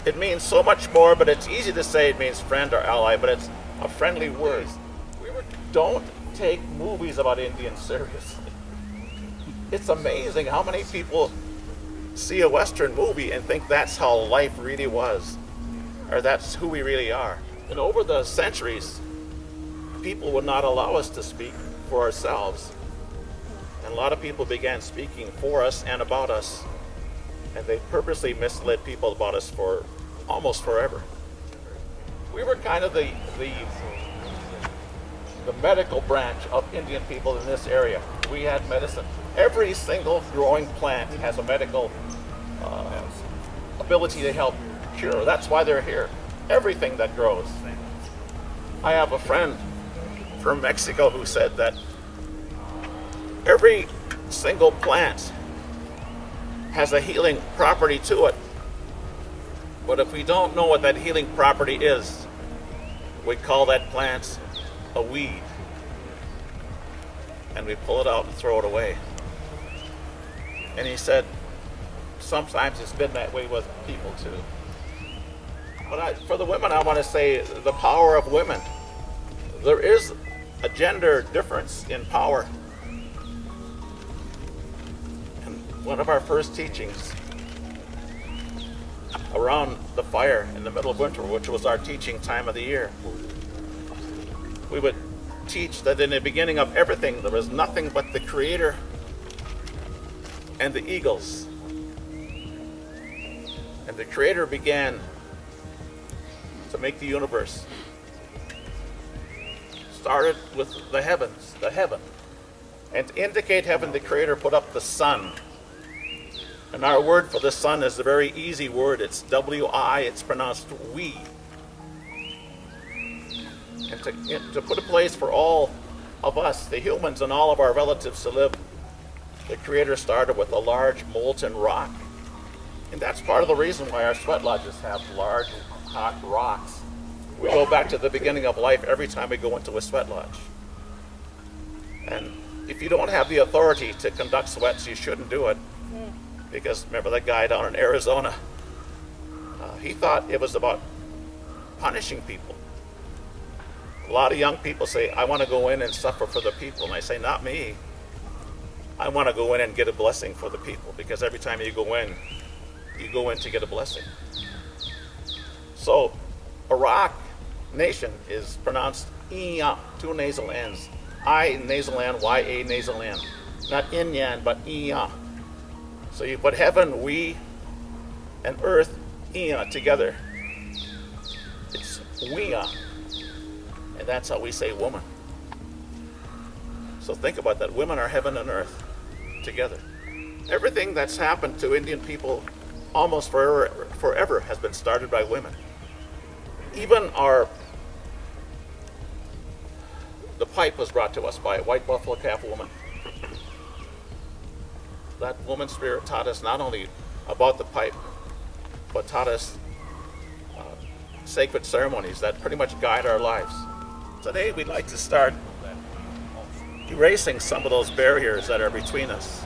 It means so much more, but it's easy to say it means friend or ally, but it's a friendly word. Don't take movies about Indians seriously. It's amazing how many people see a Western movie and think that's how life really was, or that's who we really are. And over the centuries, people would not allow us to speak for ourselves. And a lot of people began speaking for us and about us. And they purposely misled people about us for almost forever. We were kind of the medical branch of Indian people in this area. We had medicine. Every single growing plant has a medical ability to help cure. That's why they're here. Everything that grows. I have a friend from Mexico who said that every single plant has a healing property to it. But if we don't know what that healing property is, we call that plant a weed. And we pull it out and throw it away. And he said, sometimes it's been that way with people too. But for the women, I want to say the power of women. There is a gender difference in power. And one of our first teachings around the fire in the middle of winter, which was our teaching time of the year, we would teach that in the beginning of everything, there was nothing but the Creator and the eagles. And the Creator began to make the universe. Started with the heavens, the heaven. And to indicate heaven, the Creator put up the sun. And our word for the sun is a very easy word. It's W-I, it's pronounced we. And to put a place for all of us, the humans and all of our relatives to live, the Creator started with a large molten rock. And that's part of the reason why our sweat lodges have large, hot rocks. We go back to the beginning of life every time we go into a sweat lodge. And if you don't have the authority to conduct sweats, you shouldn't do it. Because remember that guy down in Arizona? He thought it was about punishing people. A lot of young people say, I want to go in and suffer for the people. And I say, not me. I want to go in and get a blessing for the people. Because every time you go in to get a blessing. So, Roch Nation is pronounced Iya, two nasal N's. I nasal N, Y-A nasal N. Not Inyan, but Iya. So you put heaven, we, and earth, Iya, together. It's Weya. And that's how we say woman. So think about that. Women are heaven and earth together. Everything that's happened to Indian people almost forever has been started by women. Even the pipe was brought to us by a white buffalo calf woman. That woman's spirit taught us not only about the pipe, but taught us sacred ceremonies that pretty much guide our lives. Today we'd like to start erasing some of those barriers that are between us.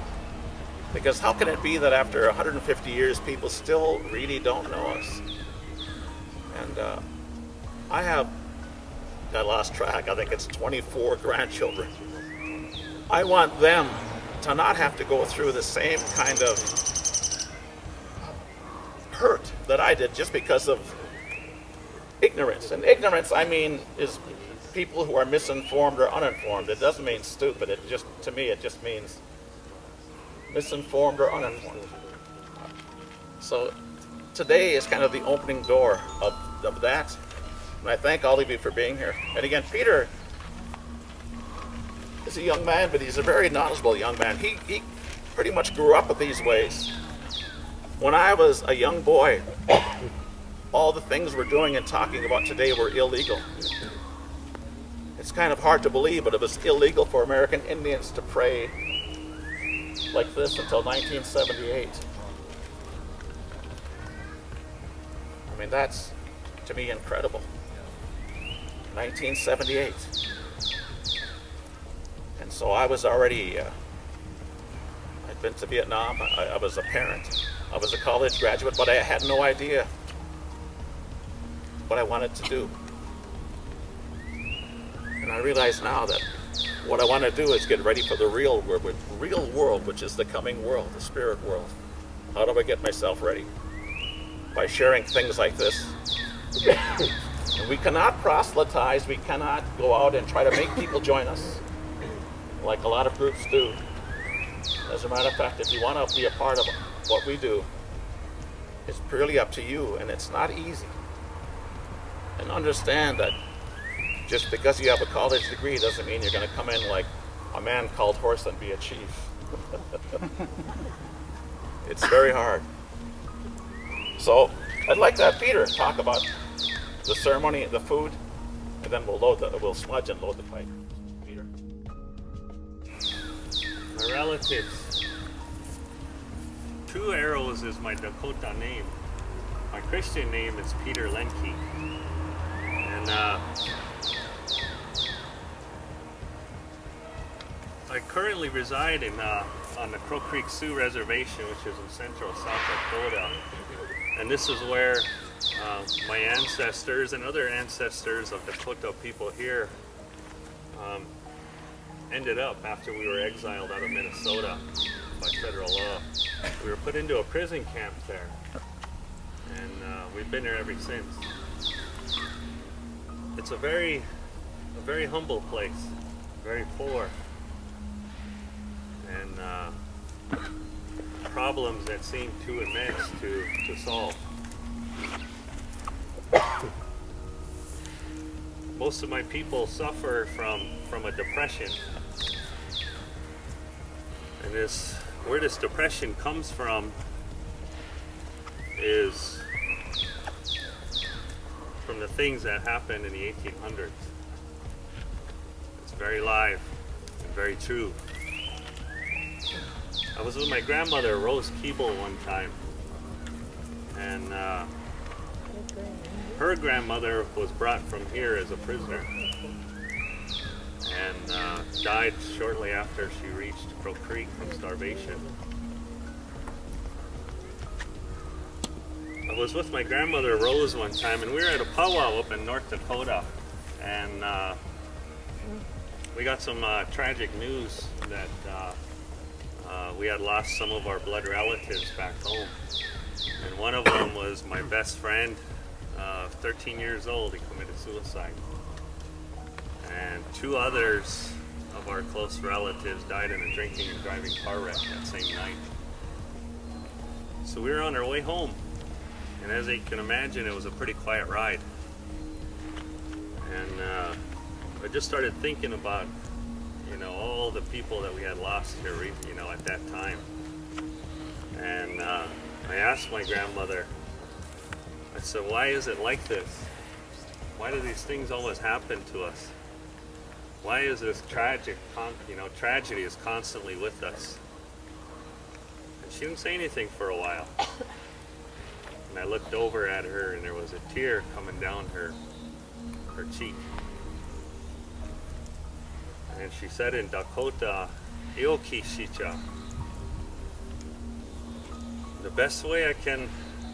Because how can it be that after 150 years people still really don't know us? And I lost track, I think it's 24 grandchildren. I want them to not have to go through the same kind of hurt that I did just because of ignorance. And ignorance, I mean, is people who are misinformed or uninformed. It doesn't mean stupid. To me, it just means misinformed or uninformed. So today is kind of the opening door of that. And I thank all of you for being here. And again, Peter is a young man, but he's a very knowledgeable young man. He pretty much grew up with these ways. When I was a young boy, all the things we're doing and talking about today were illegal. It's kind of hard to believe, but it was illegal for American Indians to pray like this until 1978. I mean, that's, to me, incredible. 1978. And so I was already, I'd been to Vietnam, I was a parent, I was a college graduate, but I had no idea what I wanted to do. And I realize now that what I want to do is get ready for the real world, which is the coming world, the spirit world. How do I get myself ready? By sharing things like this. And we cannot proselytize, we cannot go out and try to make people join us, like a lot of groups do. As a matter of fact, if you want to be a part of what we do, it's purely up to you, and it's not easy. And understand that just because you have a college degree doesn't mean you're going to come in like a man called horse and be a chief. It's very hard. So I'd like to have Peter talk about the ceremony, the food, and then we'll smudge and load the pipe. Peter. My relatives. 2 Arrows is my Dakota name. My Christian name is Peter Lenke. And I currently reside on the Crow Creek Sioux Reservation, which is in central South Dakota. And this is where my ancestors and other ancestors of Dakota people here ended up after we were exiled out of Minnesota by federal law. We were put into a prison camp there, and we've been there ever since. It's a very humble place, very poor, and problems that seem too immense to solve. Most of my people suffer from a depression, and where this depression comes from is from the things that happened in the 1800s. It's very live and very true. I was with my grandmother, Rose Keeble, one time, and her grandmother was brought from here as a prisoner and died shortly after she reached Crow Creek from starvation. I was with my grandmother Rose one time, and we were at a powwow up in North Dakota, and we got some tragic news that we had lost some of our blood relatives back home, and one of them was my best friend, 13 years old. He committed suicide, and 2 others of our close relatives died in a drinking and driving car wreck that same night. So we were on our way home, and as you can imagine, it was a pretty quiet ride. And I just started thinking about, all the people that we had lost here, at that time. And I asked my grandmother, I said, why is it like this? Why do these things always happen to us? Why is this tragedy is constantly with us? And she didn't say anything for a while. And I looked over at her, and there was a tear coming down her cheek. And she said in Dakota, "Ioki shicha." The best way I can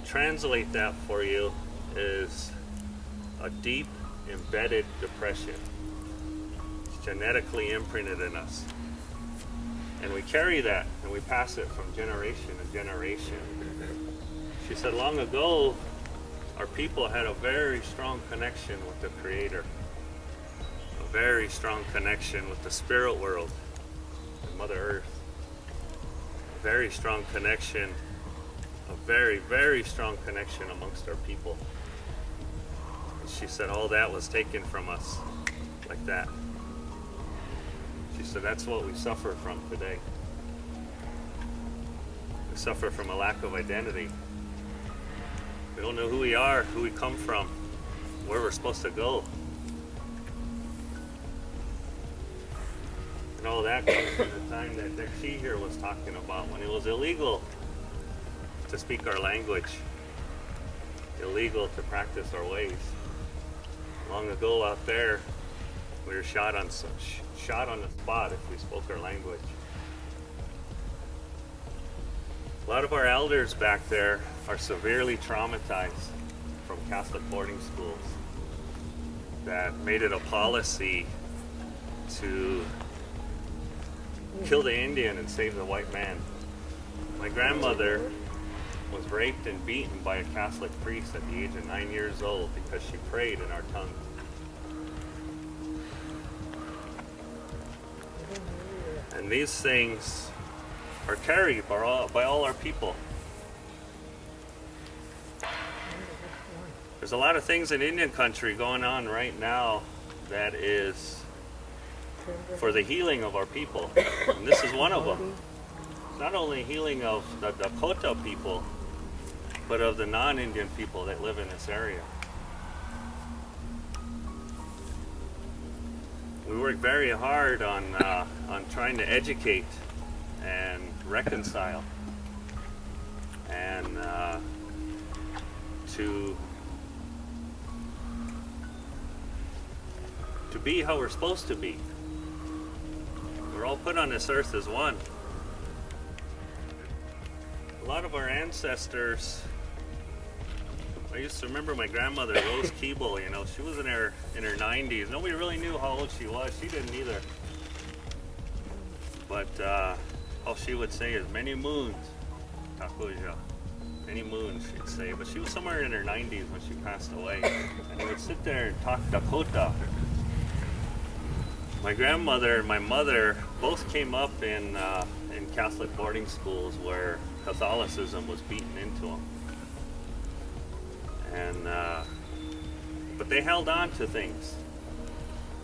translate that for you is a deep, embedded depression. It's genetically imprinted in us. And we carry that, and we pass it from generation to generation. She said long ago, our people had a very strong connection with the Creator, a very strong connection with the spirit world and Mother Earth, a very strong connection, a very, very strong connection amongst our people. And she said all that was taken from us like that. She said that's what we suffer from today. We suffer from a lack of identity. We don't know who we are, who we come from, where we're supposed to go. And all that comes from the time that she here was talking about, when it was illegal to speak our language, illegal to practice our ways. Long ago out there, we were shot on the spot if we spoke our language. A lot of our elders back there are severely traumatized from Catholic boarding schools that made it a policy to kill the Indian and save the white man. My grandmother was raped and beaten by a Catholic priest at the age of 9 years old because she prayed in our tongue. And these things are carried by all our people. There's a lot of things in Indian country going on right now that is for the healing of our people. And this is one of them. Not only healing of the Dakota people, but of the non-Indian people that live in this area. We work very hard on trying to educate and reconcile and to be how we're supposed to be. We're all put on this earth as one. A lot of our ancestors, I used to remember my grandmother, Rose Keeble, you know, she was in her 90s. Nobody really knew how old she was. She didn't either. But all she would say is, many moons, Takuja. Many moons, she'd say. But she was somewhere in her 90s when she passed away. And he would sit there and talk Dakota. My grandmother and my mother both came up in Catholic boarding schools where Catholicism was beaten into them. And but they held on to things,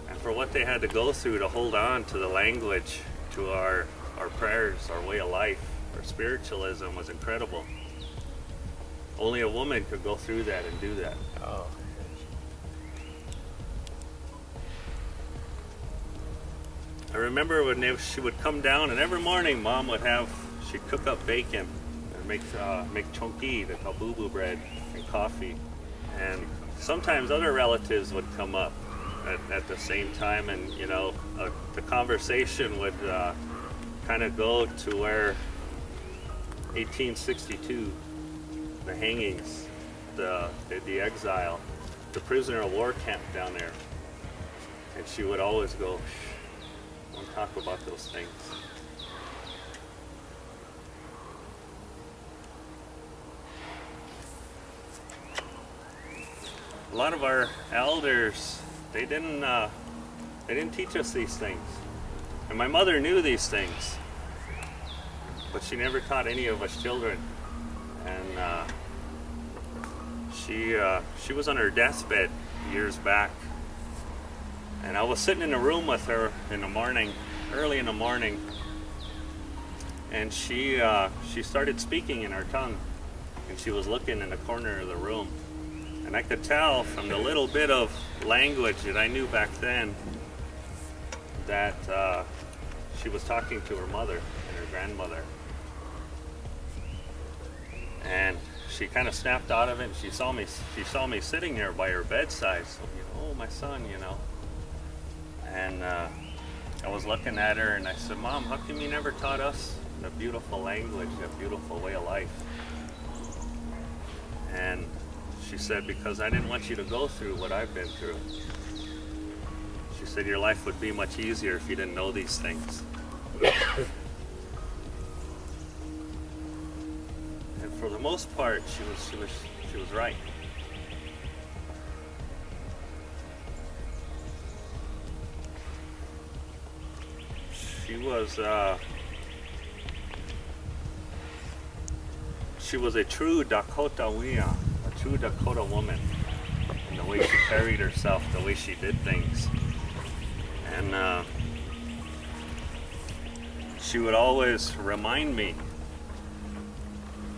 and for what they had to go through to hold on to the language, to our prayers, our way of life, our spiritualism was incredible. Only a woman could go through that and do that. Oh. I remember when she would come down, and every morning Mom she'd cook up bacon and make chonki, the kabubu bread, and coffee. And sometimes other relatives would come up at the same time, and you know, the conversation would kind of go to where 1862, the hangings, the exile, the prisoner of war camp down there. And she would always go, shh, don't talk about those things. A lot of our elders, they didn't teach us these things. And my mother knew these things, but she never taught any of us children. And she was on her deathbed years back. And I was sitting in a room with her in the morning, early in the morning, and she started speaking in her tongue, and she was looking in the corner of the room. And I could tell from the little bit of language that I knew back then that she was talking to her mother and her grandmother. And she kind of snapped out of it, and she saw me sitting there by her bedside. So, oh, my son, you know. And I was looking at her, and I said, Mom, how come you never taught us the beautiful language, the beautiful way of life? And she said, because I didn't want you to go through what I've been through. She said, your life would be much easier if you didn't know these things. And for the most part, she was right. She was a true Dakota woman, in the way she carried herself, the way she did things. And she would always remind me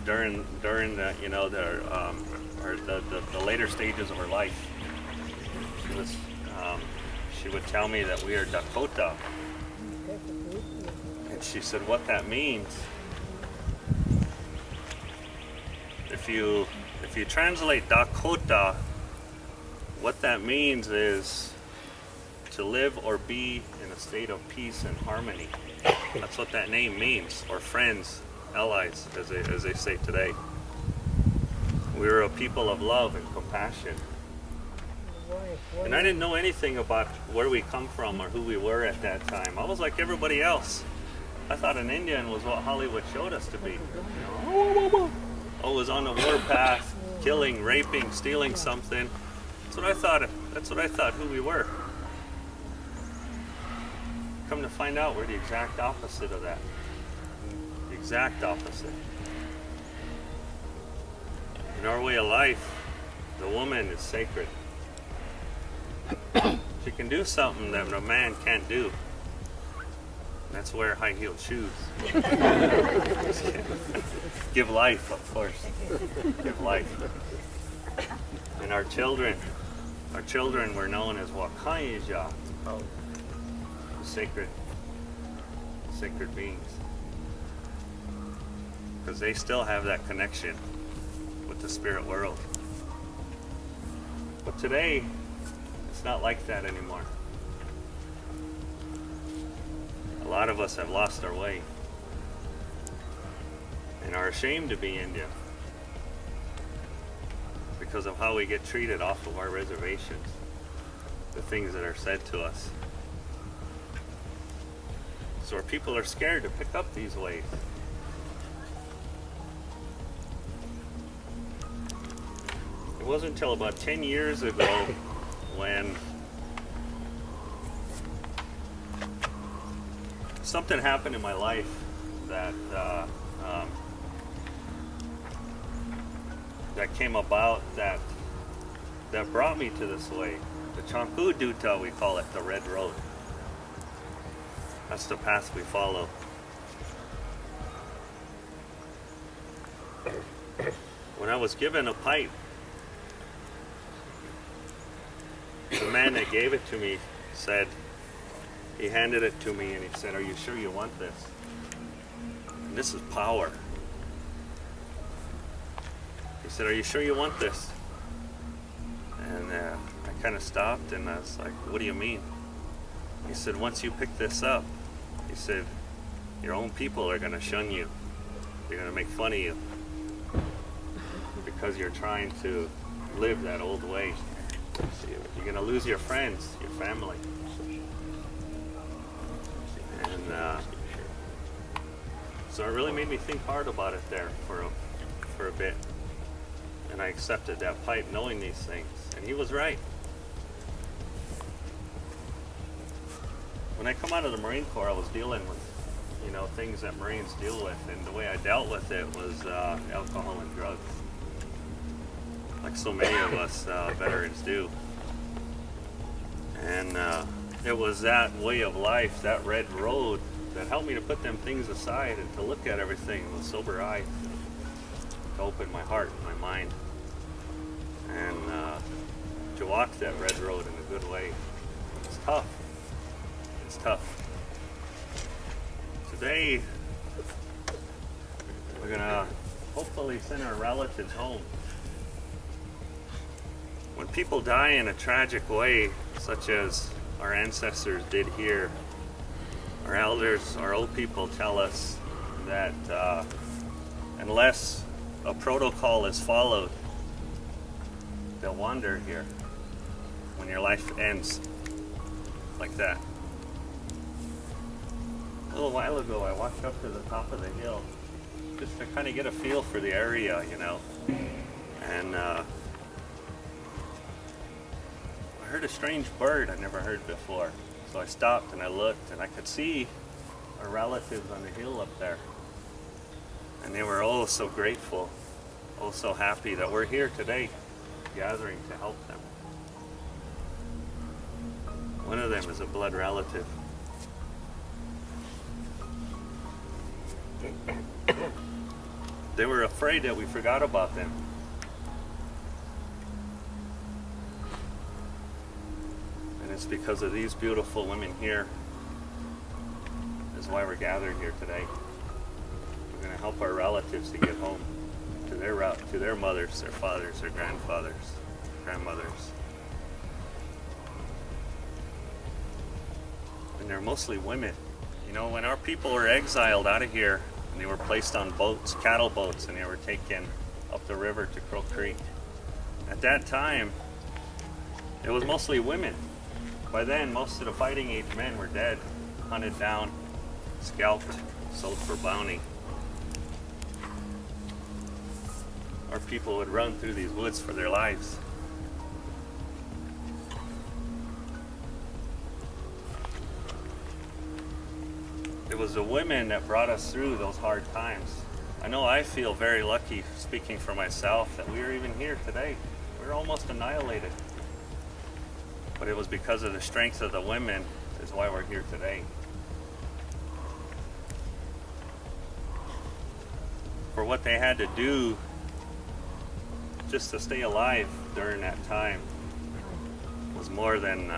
during the, you know, the later stages of her life. She would tell me that we are Dakota. And she said, what that means, if you translate Dakota, what that means is to live or be in a state of peace and harmony. That's what that name means, or friends, allies, as they say today. We were a people of love and compassion. And I didn't know anything about where we come from or who we were at that time. I was like everybody else. I thought an Indian was what Hollywood showed us to be. You know, always on the warpath, killing, raping, stealing something. That's what I thought. That's what I thought who we were. Come to find out, we're the exact opposite of that. The exact opposite. In our way of life, the woman is sacred. She can do something that a man can't do. That's wear high-heeled shoes. Give life, of course. Give life. And our children were known as Roch IHP, sacred beings. Because they still have that connection with the spirit world. But today, it's not like that anymore. A lot of us have lost our way and are ashamed to be Indian because of how we get treated off of our reservations, the things that are said to us. So our people are scared to pick up these ways. It wasn't until about 10 years ago when something happened in my life that that came about that brought me to this way. The Champu Duta, we call it, the Red Road. That's the path we follow. When I was given a pipe, the man that gave it to me said, he handed it to me and he said, "Are you sure you want this?" And this is power. He said, "Are you sure you want this?" And I kind of stopped and I was like, "What do you mean?" He said, "Once you pick this up," he said, "your own people are going to shun you. They're going to make fun of you because you're trying to live that old way. You're going to lose your friends, your family." And so it really made me think hard about it there for a bit. And I accepted that pipe knowing these things. And he was right. When I come out of the Marine Corps, I was dealing with, things that Marines deal with. And the way I dealt with it was alcohol and drugs. Like so many of us veterans do. And it was that way of life, that red road, that helped me to put them things aside and to look at everything with sober eyes, to open my heart and my mind, and to walk that red road in a good way. It's tough. It's tough. Today, we're gonna hopefully send our relatives home. When people die in a tragic way, such as our ancestors did here, our elders, our old people tell us that unless a protocol is followed, they'll wander here when your life ends like that. A little while ago, I walked up to the top of the hill just to kind of get a feel for the area, and I heard a strange bird I never heard before. So I stopped and I looked and I could see our relatives on the hill up there. And they were oh so grateful, oh so happy that we're here today, gathering to help them. One of them is a blood relative. They were afraid that we forgot about them. It's because of these beautiful women here is why we're gathered here today. We're going to help our relatives to get home to their mothers, their fathers, their grandfathers, grandmothers. And they're mostly women. When our people were exiled out of here and they were placed on boats, cattle boats, and they were taken up the river to Crow Creek. At that time, it was mostly women. By then, most of the fighting age men were dead, hunted down, scalped, sold for bounty. Or people would run through these woods for their lives. It was the women that brought us through those hard times. I know I feel very lucky, speaking for myself, that we are even here today. We're almost annihilated. But it was because of the strength of the women is why we're here today. For what they had to do just to stay alive during that time was more than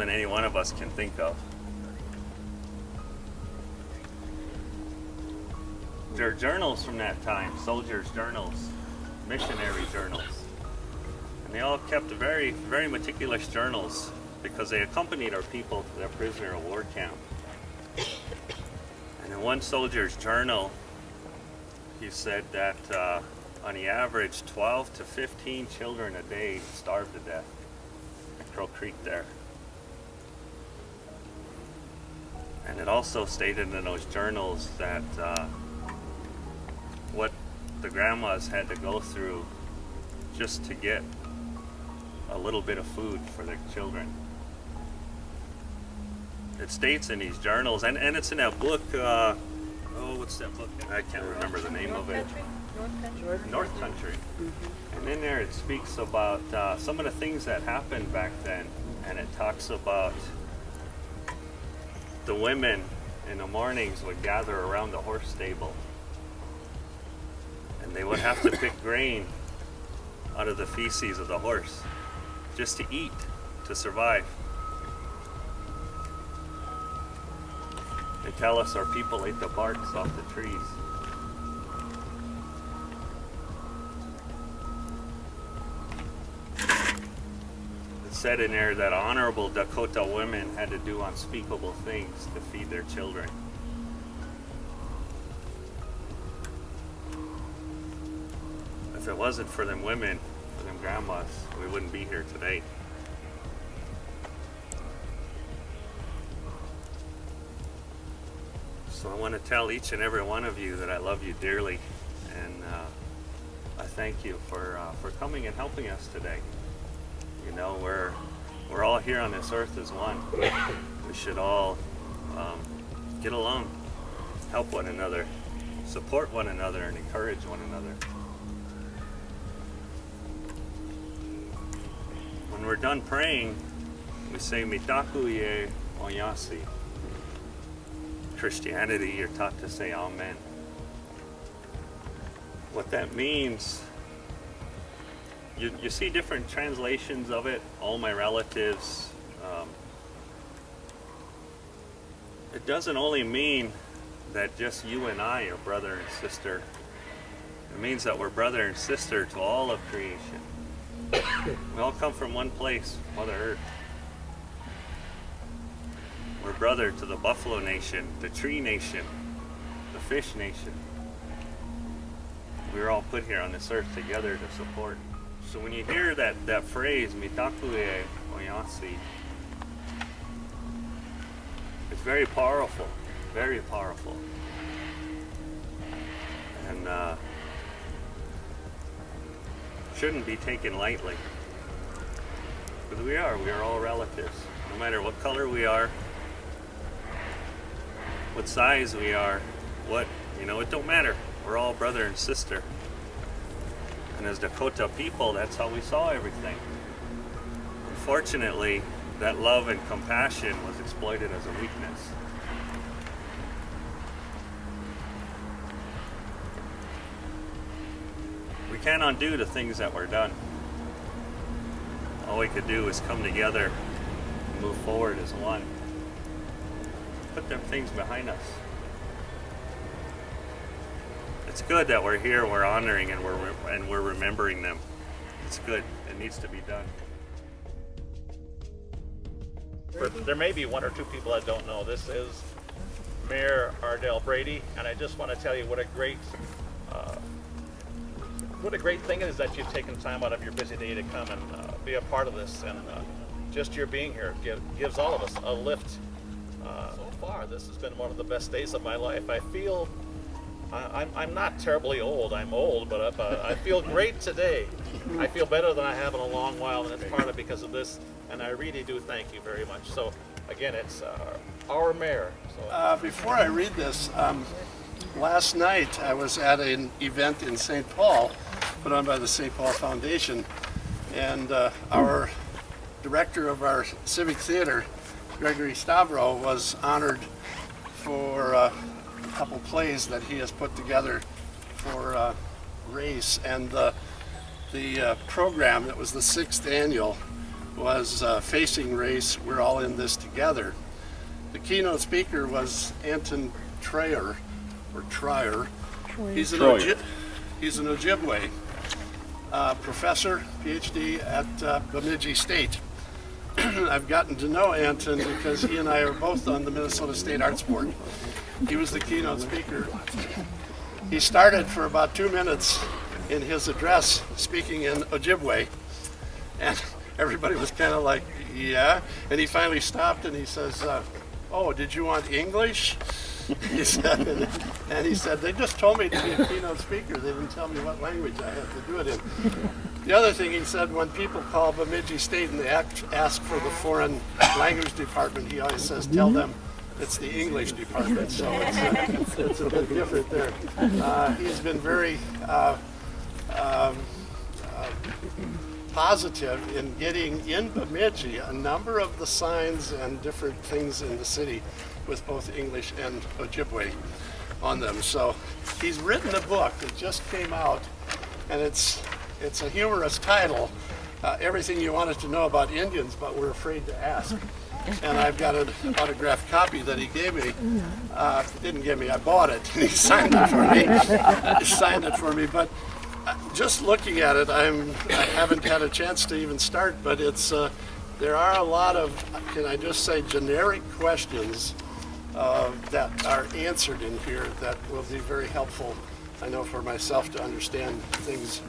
any one of us can think of. There are journals from that time, soldiers' journals, missionary journals. And they all kept very, very meticulous journals because they accompanied our people to their prisoner of war camp. And in one soldier's journal, he said that on the average, 12 to 15 children a day starved to death at Crow Creek there. And it also stated in those journals that what the grandmas had to go through just to get a little bit of food for their children. It states in these journals, and it's in that book, what's that book? I can't remember the name of it. North Country. And in there it speaks about some of the things that happened back then, and it talks about the women in the mornings would gather around the horse stable, and they would have to pick grain out of the feces of the horse just to eat, to survive. They tell us our people ate the barks off the trees. It said in there that honorable Dakota women had to do unspeakable things to feed their children. If it wasn't for them women, for them grandmas, we wouldn't be here today. So I want to tell each and every one of you that I love you dearly, and I thank you for coming and helping us today. You know, we're all here on this earth as one. We should all get along, help one another, support one another, and encourage one another. When we're done praying, we say Mitakuye Onyasi. Christianity, you're taught to say Amen. What that means, you see different translations of it, all my relatives. It doesn't only mean that just you and I are brother and sister. It means that we're brother and sister to all of creation. We all come from one place, Mother Earth. We're brother to the Buffalo Nation, the Tree Nation, the Fish Nation. We were all put here on this earth together to support. So when you hear that phrase, Mitakuye Onyasi, it's very powerful, very powerful. And shouldn't be taken lightly. Because we are all relatives. No matter what color we are, what size we are, it don't matter. We're all brother and sister. And as Dakota people, that's how we saw everything. Unfortunately, that love and compassion was exploited as a weakness. We can't undo the things that were done. All we could do is come together and move forward as one. Put them things behind us. It's good that we're here, we're honoring, and we're remembering them. It's good. It needs to be done. But there may be one or two people that don't know. This is Mayor Ardell Brady, and I just want to tell you what a great what a great thing it is that you've taken time out of your busy day to come and be a part of this, and just your being here gives all of us a lift. So far, this has been one of the best days of my life. I feel I'm not terribly old. I'm old, but I feel great today. I feel better than I have in a long while, and it's partly because of this. And I really do thank you very much. So again, it's our mayor. So before I read this, last night I was at an event in St. Paul, put on by the St. Paul Foundation, and our director of our Civic Theater, Gregory Stavro, was honored for a couple plays that he has put together for race, and the program that was the 6th annual was Facing Race, We're All in This Together. The keynote speaker was Anton Trier, or Trier. He's an Ojibwe professor, PhD at Bemidji State. I've gotten to know Anton because he and I are both on the Minnesota State Arts Board. He was the keynote speaker. He started for about 2 minutes in his address speaking in Ojibwe, and everybody was kind of like, yeah. And he finally stopped and he says, oh, did you want English? He said, and he said, they just told me to be a keynote speaker. They didn't tell me what language I had to do it in. The other thing he said, when people call Bemidji State and they ask for the foreign language department, he always says, tell them it's the English department. So it's a bit different there. He's been very positive in getting in Bemidji a number of the signs and different things in the city with both English and Ojibwe on them. So he's written a book that just came out, and it's a humorous title, Everything You Wanted to Know About Indians But Were Afraid to Ask. And I've got an autographed copy that he gave me. Didn't give me, I bought it. He signed it for me. He signed it for me. But just looking at it, I haven't had a chance to even start, but it's there are a lot of, can I just say, generic questions that are answered in here that will be very helpful, I know, for myself to understand things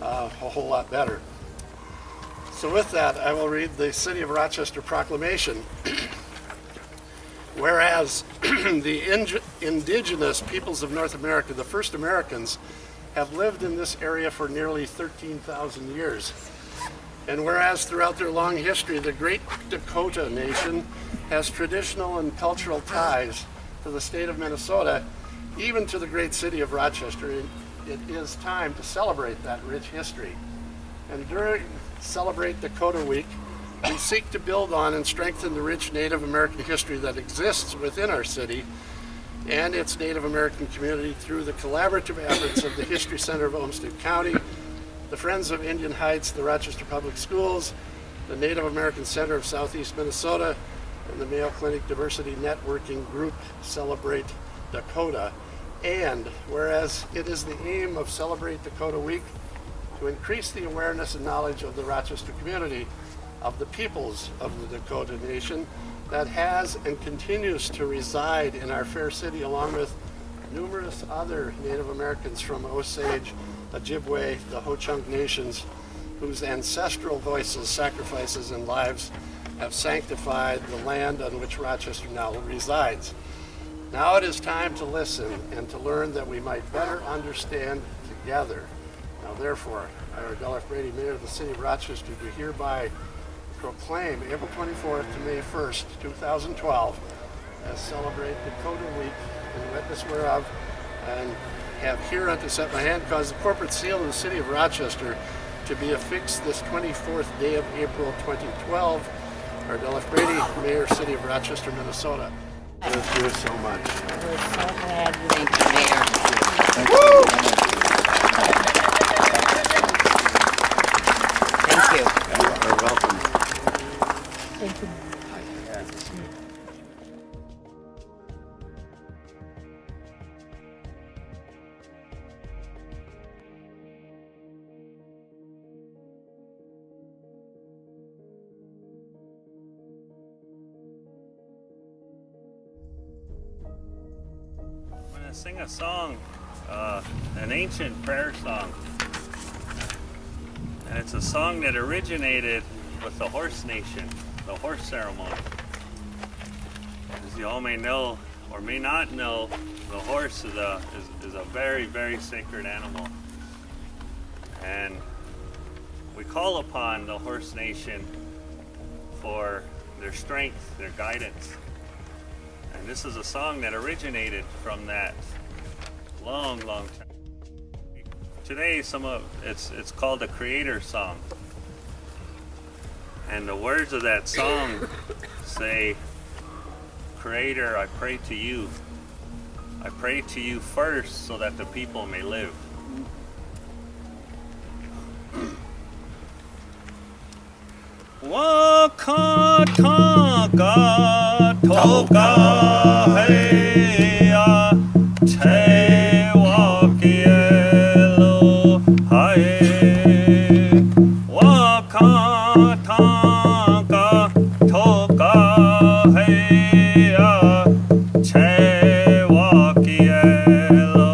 a whole lot better. So with that, I will read the City of Rochester Proclamation. Whereas the indigenous peoples of North America, the first Americans, have lived in this area for nearly 13,000 years. And whereas throughout their long history, the Great Dakota Nation has traditional and cultural ties to the state of Minnesota, even to the great city of Rochester, it is time to celebrate that rich history. And during Celebrate Dakota Week, we seek to build on and strengthen the rich Native American history that exists within our city and its Native American community through the collaborative efforts of the History Center of Olmsted County, the Friends of Indian Heights, the Rochester Public Schools, the Native American Center of Southeast Minnesota, and the Mayo Clinic Diversity Networking Group Celebrate Dakota. And whereas it is the aim of Celebrate Dakota Week to increase the awareness and knowledge of the Rochester community of the peoples of the Dakota Nation that has and continues to reside in our fair city, along with numerous other Native Americans from Osage, Ojibwe, the Ho-Chunk nations, whose ancestral voices, sacrifices, and lives have sanctified the land on which Rochester now resides. Now it is time to listen and to learn that we might better understand together. Now therefore, I, Ardell F. Brady, Mayor of the City of Rochester, do hereby proclaim April 24th to May 1st, 2012 as Celebrate Dakota Week in witness whereof, and have hereunto set my hand, cause the corporate seal of the City of Rochester to be affixed this 24th day of April 2012. Ardell F. Brady, Mayor, City of Rochester, Minnesota. Thank you so much. We're so glad. Thank you, Mayor. Thank you. You're welcome. Thank you. I'm going to sing a song, an ancient prayer song And it's a song that originated with the horse nation, the horse ceremony. As you all may know or may not know, the horse is a very, very sacred animal. And we call upon the horse nation for their strength, their guidance. And this is a song that originated from that long, long time. Today, it's called a creator song. And the words of that song say, Creator, I pray to you. I pray to you first so that the people may live. Wakataka toka heya te wakielo hae. Wakataka toka heya te wakielo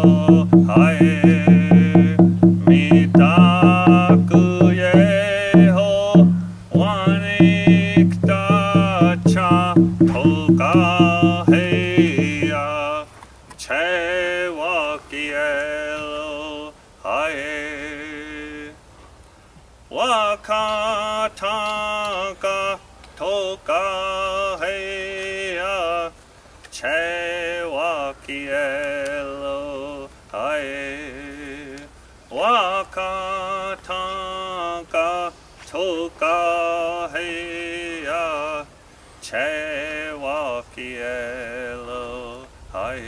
hae. Mitaku yeho wanikta cha toka heya che wakielo hae. Wakataka toka heya che wakielo hae. Wakataka toka heya che wakielo hae.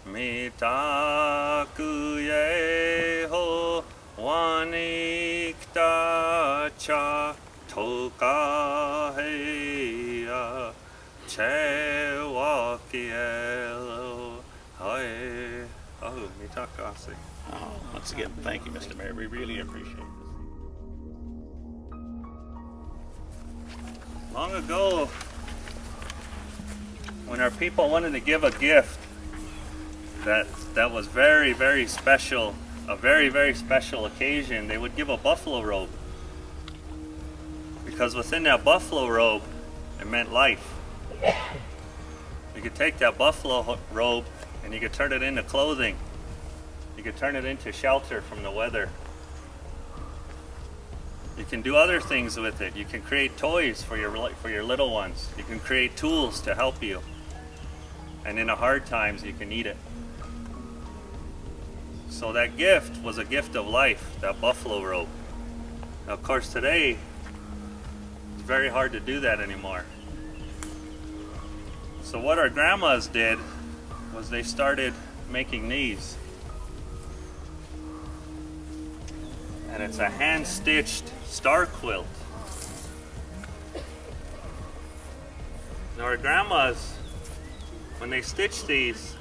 Mitaku yeho wanikta cha toka heya che wakielo hae. Oh, mitakase. Oh, once again, thank you, Mr. Mayor. We really appreciate it. Long ago, when our people wanted to give a gift that was very, very special, a very, very special occasion, they would give a buffalo robe. Because within that buffalo robe, it meant life. You could take that buffalo robe and you could turn it into clothing. You could turn it into shelter from the weather. You can do other things with it. You can create toys for your little ones. You can create tools to help you. And in the hard times, you can eat it. So that gift was a gift of life, that buffalo robe. Now, of course, today, it's very hard to do that anymore. So what our grandmas did was they started making these. And it's a hand-stitched star quilt. Now our grandmas, when they stitch these,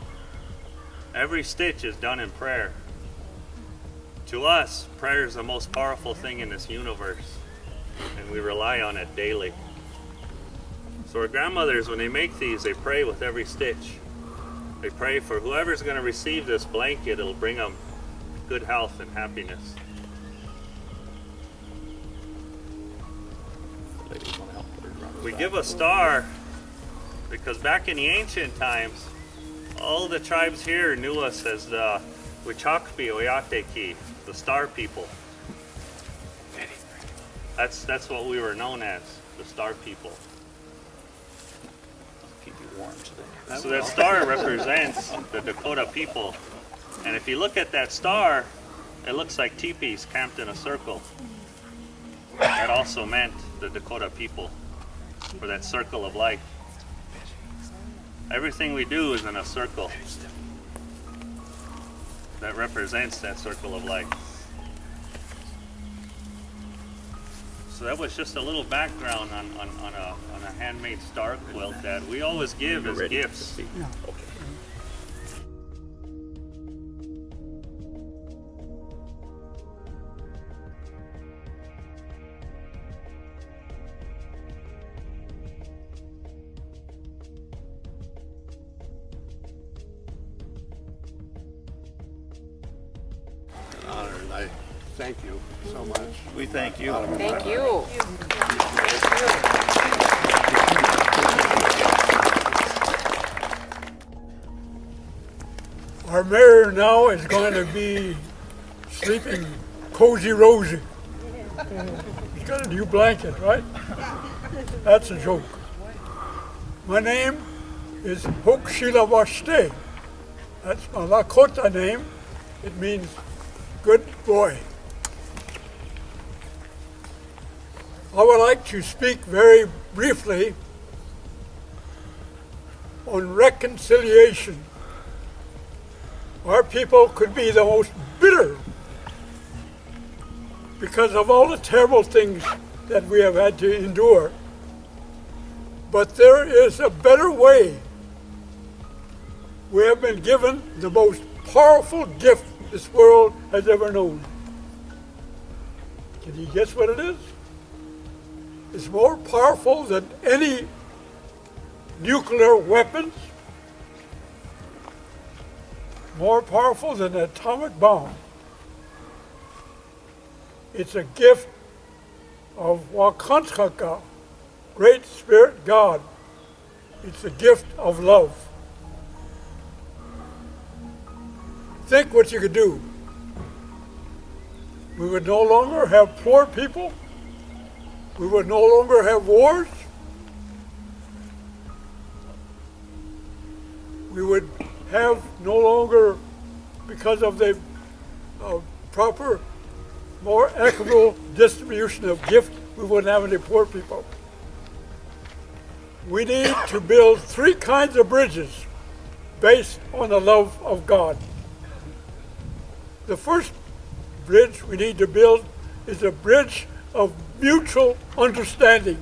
every stitch is done in prayer. To us, prayer is the most powerful thing in this universe, and we rely on it daily. So our grandmothers, when they make these, they pray with every stitch. They pray for whoever's going to receive this blanket, it'll bring them good health and happiness. Ladies want to help put it around the We back. give a star because back in the ancient times, all the tribes here knew us as the Roch IHP Ceremony, the star people. That's what we were known as, the star people. Keep you warm today. So that star represents the Dakota people. And if you look at that star, it looks like teepees camped in a circle. That also meant the Dakota people, for that circle of life. Everything we do is in a circle that represents that circle of life. So that was just a little background on a handmade star quilt that we always give as Ready to gifts. speak? Okay. Honor, and I Thank you so much. We thank you. Thank you. Our mayor now is going to be sleeping cozy Rosie. He's got a new blanket, right? That's a joke. My name is Hokshilawashte. That's my Lakota name. It means good boy. I would like to speak very briefly on reconciliation. Our people could be the most bitter because of all the terrible things that we have had to endure. But there is a better way. We have been given the most powerful gift this world has ever known. Can you guess what it is? It's more powerful than any nuclear weapons, more powerful than an atomic bomb. It's a gift of Wakantkaka, Great Spirit God. It's a gift of love. Think what you could do. We would no longer have poor people. We would no longer have wars. We would have no longer, because of the proper, more equitable distribution of gifts, we wouldn't have any poor people. We need to build 3 kinds of bridges based on the love of God. The first bridge we need to build is a bridge of mutual understanding.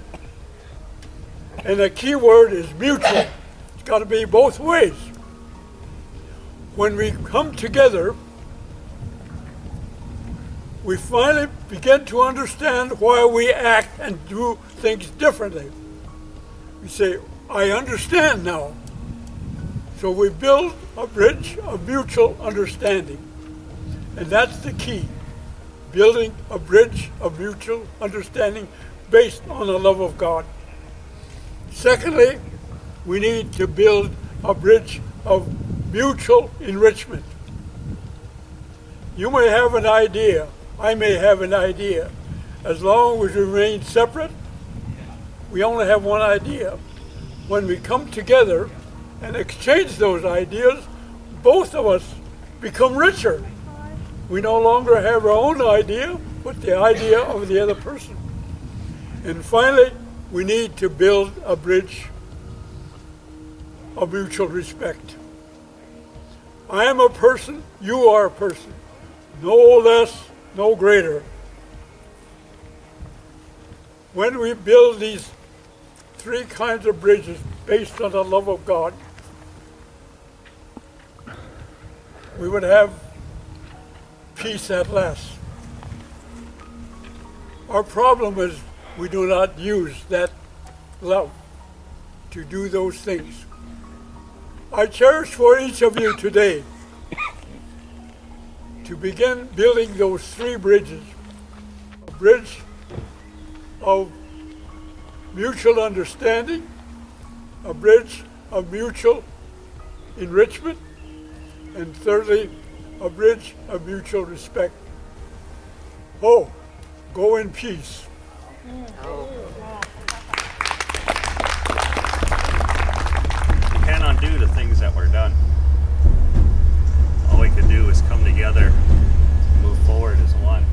And the key word is mutual. It's got to be both ways. When we come together, we finally begin to understand why we act and do things differently. We say, I understand now. So we build a bridge of mutual understanding. And that's the key. Building a bridge of mutual understanding based on the love of God. Secondly, we need to build a bridge of mutual enrichment. You may have an idea, I may have an idea. As long as we remain separate, we only have one idea. When we come together and exchange those ideas, both of us become richer. We no longer have our own idea, but the idea of the other person. And finally, we need to build a bridge of mutual respect. I am a person, you are a person. No less, no greater. When we build these 3 kinds of bridges based on the love of God, we would have peace at last. Our problem is we do not use that love to do those things. I cherish for each of you today to begin building those 3 bridges. A bridge of mutual understanding, a bridge of mutual enrichment, and thirdly, a bridge of mutual respect. Oh, go in peace. We can't undo the things that were done. All we can do is come together, move forward as one.